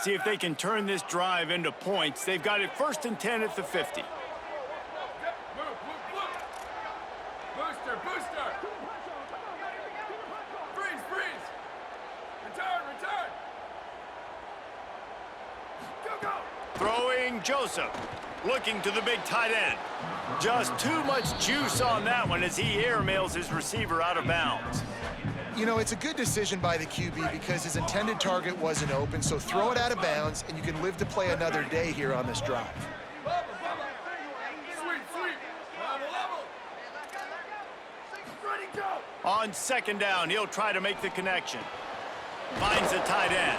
See if they can turn this drive into points. They've got it 1st and 10 at the 50. Booster, booster. Freeze, freeze. Return, return. Go, go. Throwing Joseph. Looking to the big tight end. Just too much juice on that one as he airmails his receiver out of bounds. You know, it's a good decision by the QB because his intended target wasn't open, so throw it out of bounds, and you can live to play another day here on this drive. Sweep, sweep. Level, level. Ready, go. On 2nd down, he'll try to make the connection. Finds a tight end.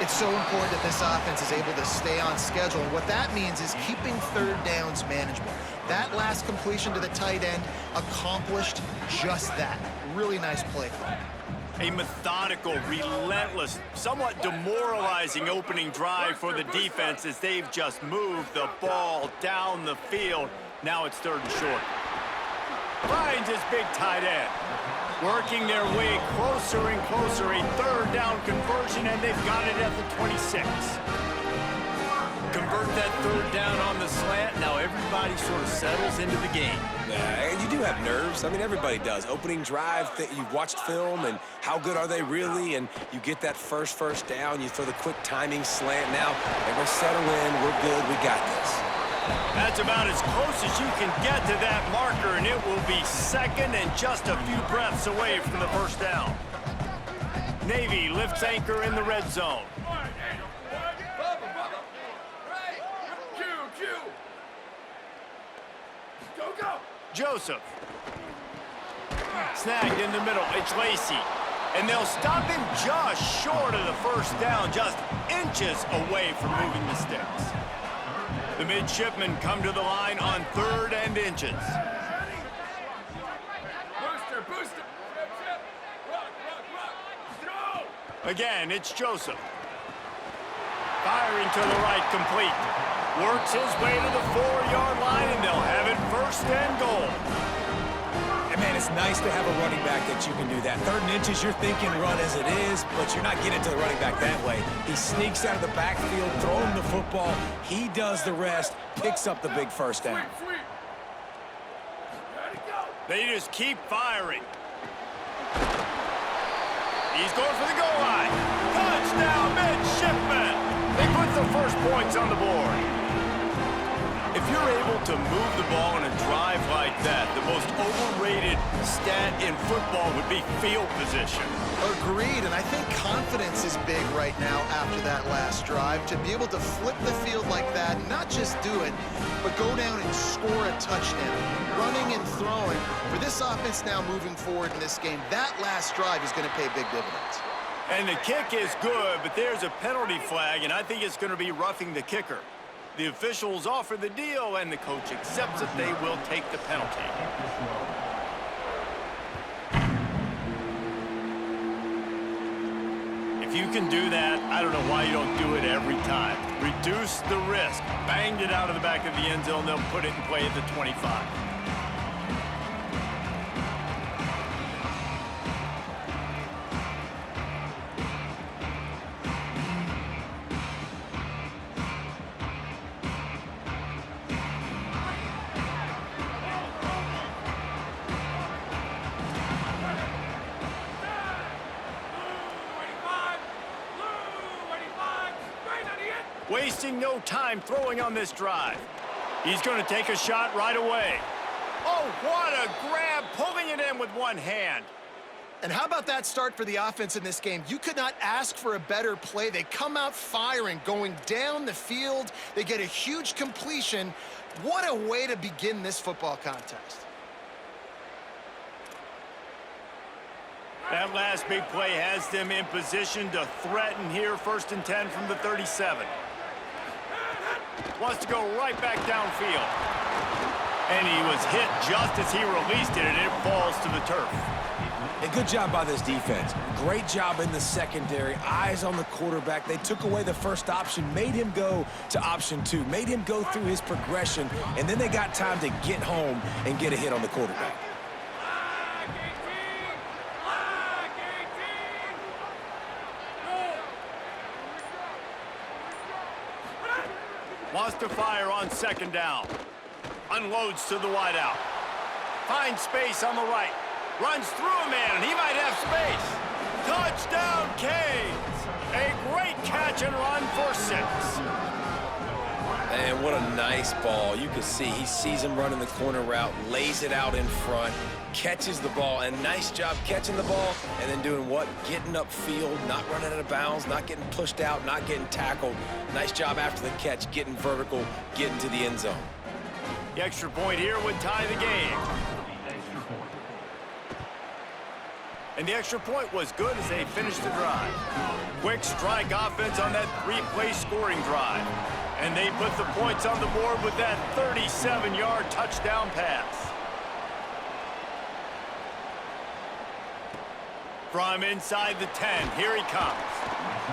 It's so important that this offense is able to stay on schedule, and what that means is keeping 3rd downs manageable. That last completion to the tight end accomplished just that. Really nice play call. A methodical, relentless, somewhat demoralizing opening drive for the defense as they've just moved the ball down the field. Now it's 3rd and short. Finds his big tight end. Working their way closer and closer, a 3rd down conversion, and they've got it at the 26. Convert that 3rd down on the slant. Now everybody sort of settles into the game. And you do have nerves. I mean, everybody does. Opening drive, you've watched film, and how good are they really? And you get that first down, you throw the quick timing slant. Now, everybody settle in. We're good. We got this. That's about as close as you can get to that marker, and it will be 2nd and just a few breaths away from the 1st down. Navy lifts anchor in the red zone. Go, go. Joseph. Snagged in the middle. It's Lacey. And they'll stop him just short of the 1st down, just inches away from moving the sticks. The midshipmen come to the line on 3rd and inches. Booster, booster. Chip. Rock, rock, rock. Go. Again, it's Joseph. Firing to the right, complete. Works his way to the 4-yard line, and they'll have it 1st and goal. And man, it's nice to have a running back that you can do that. 3rd and inches, you're thinking run as it is, but you're not getting to the running back that way. He sneaks out of the backfield, throwing the football. He does the rest, picks up the big 1st down. Sweep, sweep. Ready, go. They just keep firing. He's going for the goal line. Touchdown, midshipmen. They put the 1st points on the board. If you're able to move the ball in a drive like that, the most overrated stat in football would be field position. Agreed, and I think confidence is big right now after that last drive. To be able to flip the field like that, not just do it, but go down and score a touchdown. Running and throwing. For this offense now moving forward in this game, that last drive is going to pay big dividends. And the kick is good, but there's a penalty flag, and I think it's going to be roughing the kicker. The officials offer the deal, and the coach accepts that they will take the penalty. If you can do that, I don't know why you don't do it every time. Reduce the risk. Banged it out of the back of the end zone. They'll put it in play at the 25. Wasting no time throwing on this drive. He's going to take a shot right away. Oh, what a grab, pulling it in with one hand. And how about that start for the offense in this game? You could not ask for a better play. They come out firing, going down the field. They get a huge completion. What a way to begin this football contest. That last big play has them in position to threaten here, 1st and 10 from the 37. Wants to go right back downfield. And he was hit just as he released it, and it falls to the turf. A good job by this defense. Great job in the secondary. Eyes on the quarterback. They took away the 1st option, made him go to option 2, made him go through his progression, and then they got time to get home and get a hit on the quarterback. Wants to fire on second down. Unloads to the wideout. Finds space on the right. Runs through a man, and he might have space. Touchdown, Canes! A great catch and run for 6. And what a nice ball. You can see he sees him running the corner route, lays it out in front, catches the ball, and nice job catching the ball and then doing what? Getting upfield, not running out of bounds, not getting pushed out, not getting tackled. Nice job after the catch, getting vertical, getting to the end zone. The extra point here would tie the game. And the extra point was good as they finished the drive. Quick strike offense on that 3-play scoring drive. And they put the points on the board with that 37-yard touchdown pass. From inside the 10, here he comes.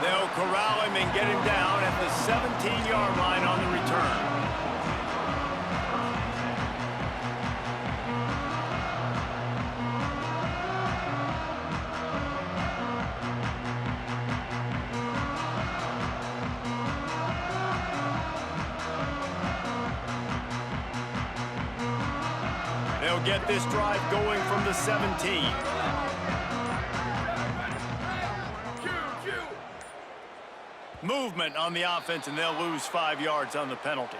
They'll corral him and get him down at the 17-yard line on the return. They'll get this drive going from the 17. Movement on the offense, and they'll lose 5 yards on the penalty.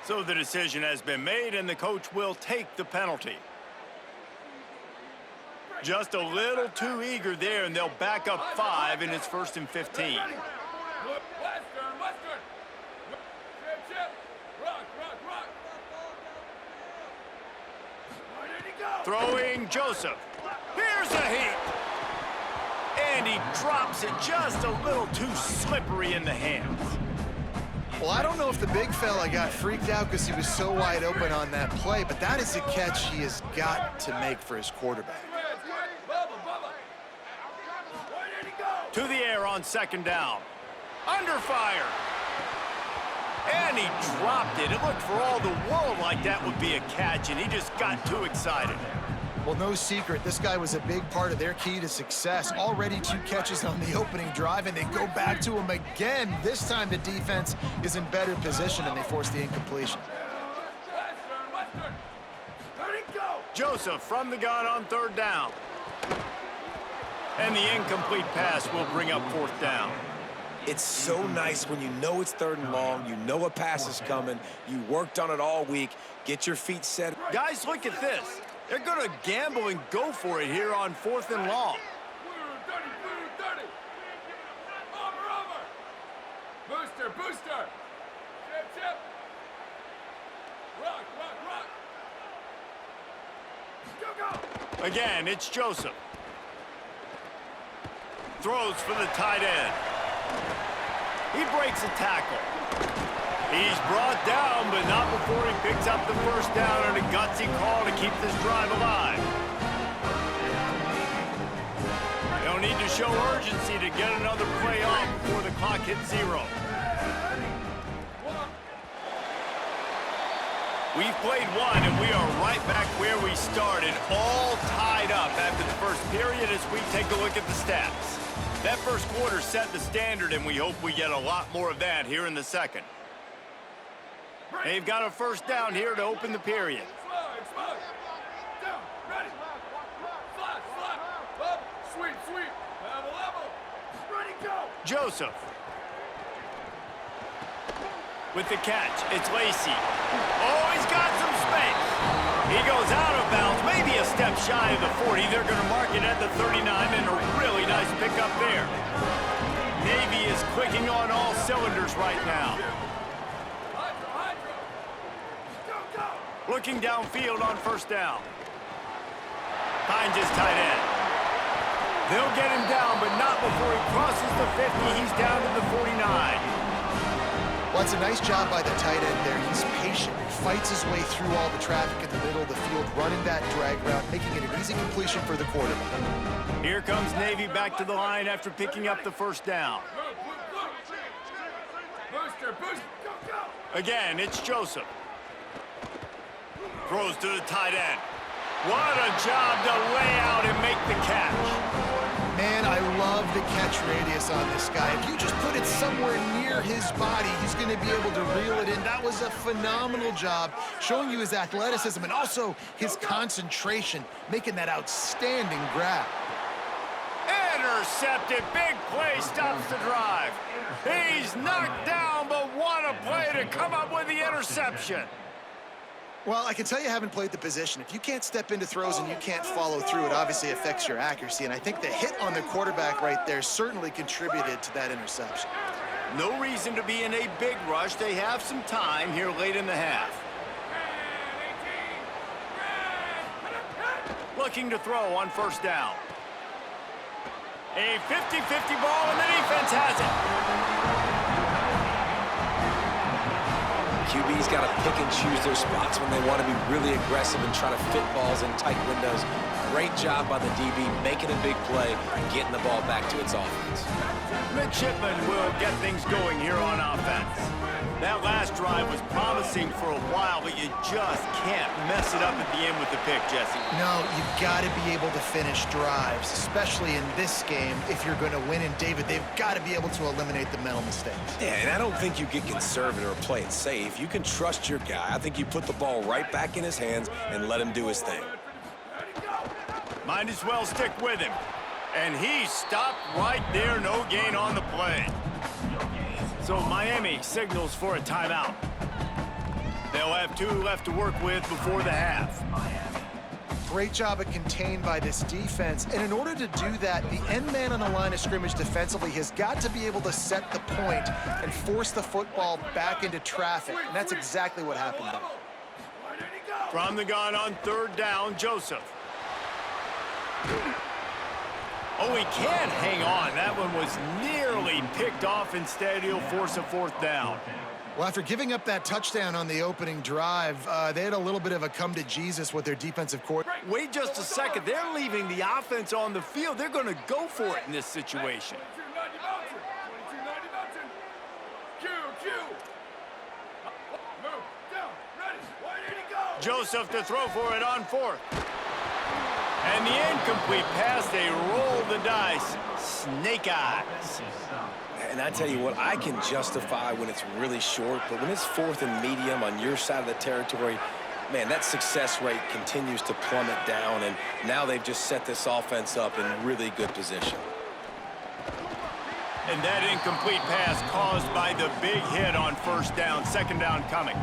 So the decision has been made, and the coach will take the penalty. Just a little too eager there, and they'll back up 5, and it's 1st and 15. Throwing Joseph. Here's a hit. And he drops it just a little too slippery in the hands. Well, I don't know if the big fella got freaked out because he was so wide open on that play, but that is a catch he has got to make for his quarterback. To the air on second down. Under fire. And he dropped it. It looked for all the world like that would be a catch, and he just got too excited. Well, no secret, this guy was a big part of their key to success. Already 2 catches on the opening drive, and they go back to him again. This time the defense is in better position, and they force the incompletion. Joseph from the gun on 3rd down. And the incomplete pass will bring up 4th down. It's so nice when you know it's 3rd and long, you know a pass is coming, you worked on it all week, get your feet set. Guys, look at this. They're going to gamble and go for it here on 4th and long. Booster, booster. Chip, chip. Rock, rock, rock. Go, go. Again, it's Joseph. Throws for the tight end. He breaks a tackle. He's brought down, but not before he picks up the 1st down and a gutsy call to keep this drive alive. They'll need to show urgency to get another play off before the clock hits 0. We've played 1, and we are right back where we started, all tied up after the 1st period as we take a look at the stats. That 1st quarter set the standard, and we hope we get a lot more of that here in the 2nd. They've got a 1st down here to open the period. Slide. Down, ready. Slide. Up, sweep. Level. Ready, go. Joseph. With the catch, it's Lacey. Oh, he's got some space. He goes out of bounds, maybe a step shy of the 40. They're going to mark it at the 39, and a really nice pickup there. Navy is clicking on all cylinders right now. Go. Looking downfield on 1st down. Finds his tight end. They'll get him down, but not before he crosses the 50. He's down to the 49. Well, it's a nice job by the tight end there. He's patient. He fights his way through all the traffic in the middle of the field, running that drag route, making it an easy completion for the quarterback. Here comes Navy back to the line after picking up the 1st down. Booster. Go. Again, it's Joseph. Throws to the tight end. What a job to lay out and make the catch. Man, I love the catch radius on this guy. If you just put it somewhere near his body, he's going to be able to reel it in. That was a phenomenal job, showing you his athleticism and also his concentration, making that outstanding grab. Intercepted. Big play stops the drive. He's knocked down, but what a play to come up with the interception. Well, I can tell you haven't played the position. If you can't step into throws and you can't follow through, it obviously affects your accuracy. And I think the hit on the quarterback right there certainly contributed to that interception. No reason to be in a big rush. They have some time here late in the half. Looking to throw on first down. A 50-50 ball, and the defense has it. QB's got to pick and choose their spots when they want to be really aggressive and try to fit balls in tight windows. Great job by the DB making a big play and getting the ball back to its offense. Midshipman will get things going here on offense. That last drive was promising for a while, but you just can't mess it up at the end with the pick, Jesse. No, you've got to be able to finish drives, especially in this game. If you're going to win, and David, they've got to be able to eliminate the mental mistakes. Yeah, and I don't think you get conservative or play it safe. You can trust your guy. I think you put the ball right back in his hands and let him do his thing. Might as well stick with him. And he stopped right there, no gain on the play. So Miami signals for a timeout. They'll have 2 left to work with before the half. Great job at contained by this defense. And in order to do that, the end man on the line of scrimmage defensively has got to be able to set the point and force the football back into traffic. And that's exactly what happened there. From the gun on third down, Joseph. Oh, he can't hang on. That one was nearly picked off. Instead, he'll force a fourth down. Well, after giving up that touchdown on the opening drive, they had a little bit of a come to Jesus with their defensive coordinator. Wait just a second. They're leaving the offense on the field. They're going to go for it in this situation. Joseph to throw for it on fourth. And the incomplete pass, they roll the dice. Snake eyes. And I tell you what, I can justify when it's really short, but when it's fourth and medium on your side of the territory, man, that success rate continues to plummet down, and now they've just set this offense up in really good position. And that incomplete pass caused by the big hit on first down. Second down coming.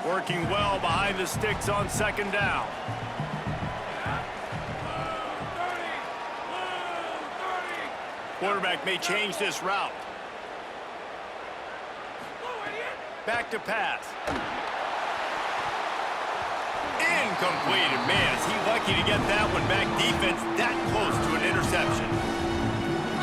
Working well behind the sticks on second down. Quarterback may change this route. Back to pass. Incomplete. And man, is he lucky to get that one back. Defense that close to an interception.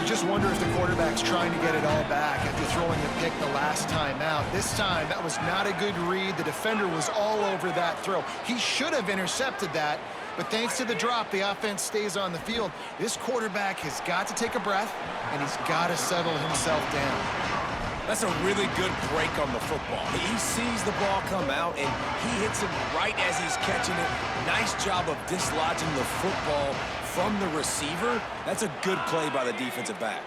You just wonder if the quarterback's trying to get it all back after throwing the pick the last time out. This time, that was not a good read. The defender was all over that throw. He should have intercepted that, but thanks to the drop, the offense stays on the field. This quarterback has got to take a breath, and he's got to settle himself down. That's a really good break on the football. He sees the ball come out, and he hits it right as he's catching it. Nice job of dislodging the football from the receiver. That's a good play by the defensive back.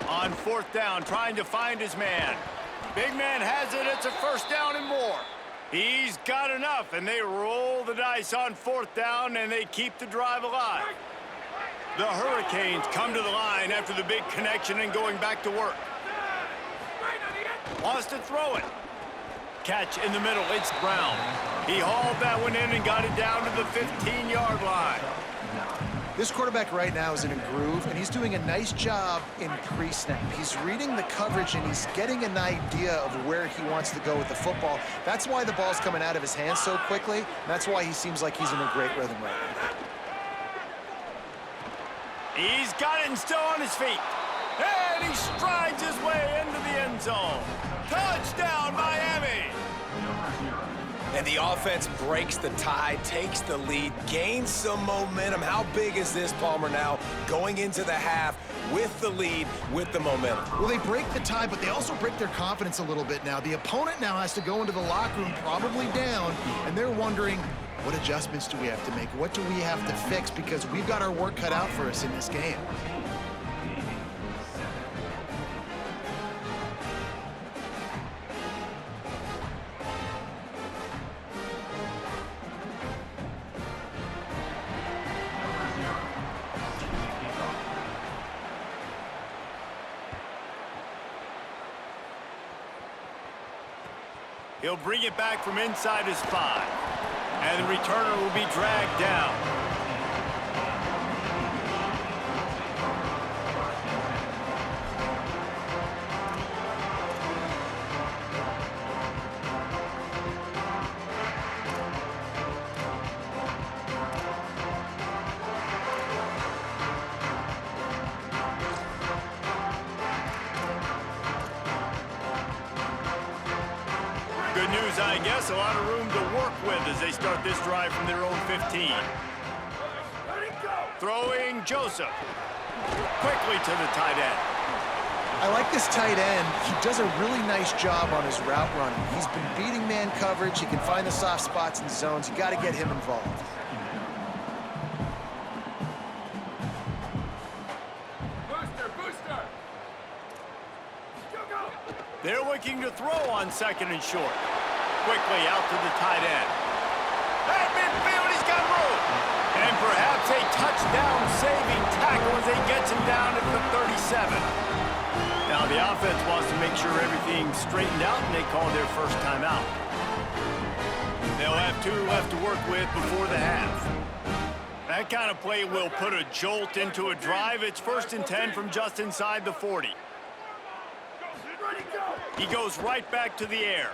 On fourth down, trying to find his man. Big man has it. It's a first down and more. He's got enough, and they roll the dice on fourth down, and they keep the drive alive. The Hurricanes come to the line after the big connection and going back to work. Wants to throw it. Catch in the middle. It's Brown. He hauled that one in and got it down to the 15-yard line. This quarterback right now is in a groove, and he's doing a nice job in pre-snap. He's reading the coverage, and he's getting an idea of where he wants to go with the football. That's why the ball's coming out of his hands so quickly, and that's why he seems like he's in a great rhythm right now. He's got it and still on his feet. And he strides his way into the end zone. Touchdown, Miami! And the offense breaks the tie, takes the lead, gains some momentum. How big is this, Palmer, now? going into the half with the lead, with the momentum. Well, they break the tie, but they also break their confidence a little bit now. The opponent now has to go into the locker room probably down, and they're wondering, what adjustments do we have to make? What do we have to fix? Because we've got our work cut out for us in this game. He'll bring it back from inside his 5. And the returner will be dragged down. Good news, I guess. A lot of room to work with as they start this drive from their own 15. Throwing Joseph. Quickly to the tight end. I like this tight end. He does a really nice job on his route running. He's been beating man coverage. He can find the soft spots and zones. You got to get him involved. Booster. Go. They're looking to throw on 2nd and short. Quickly out to the tight end. At midfield, he's got room. And perhaps a touchdown-saving tackle as he gets him down at the 37. Now the offense wants to make sure everything's straightened out, and they call their first timeout. They'll have 2 left to work with before the half. That kind of play will put a jolt into a drive. It's 1st and 10 from just inside the 40. He goes right back to the air.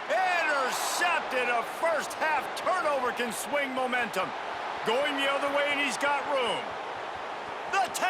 Intercepted. A first-half turnover can swing momentum. Going the other way, and he's got room. The 10.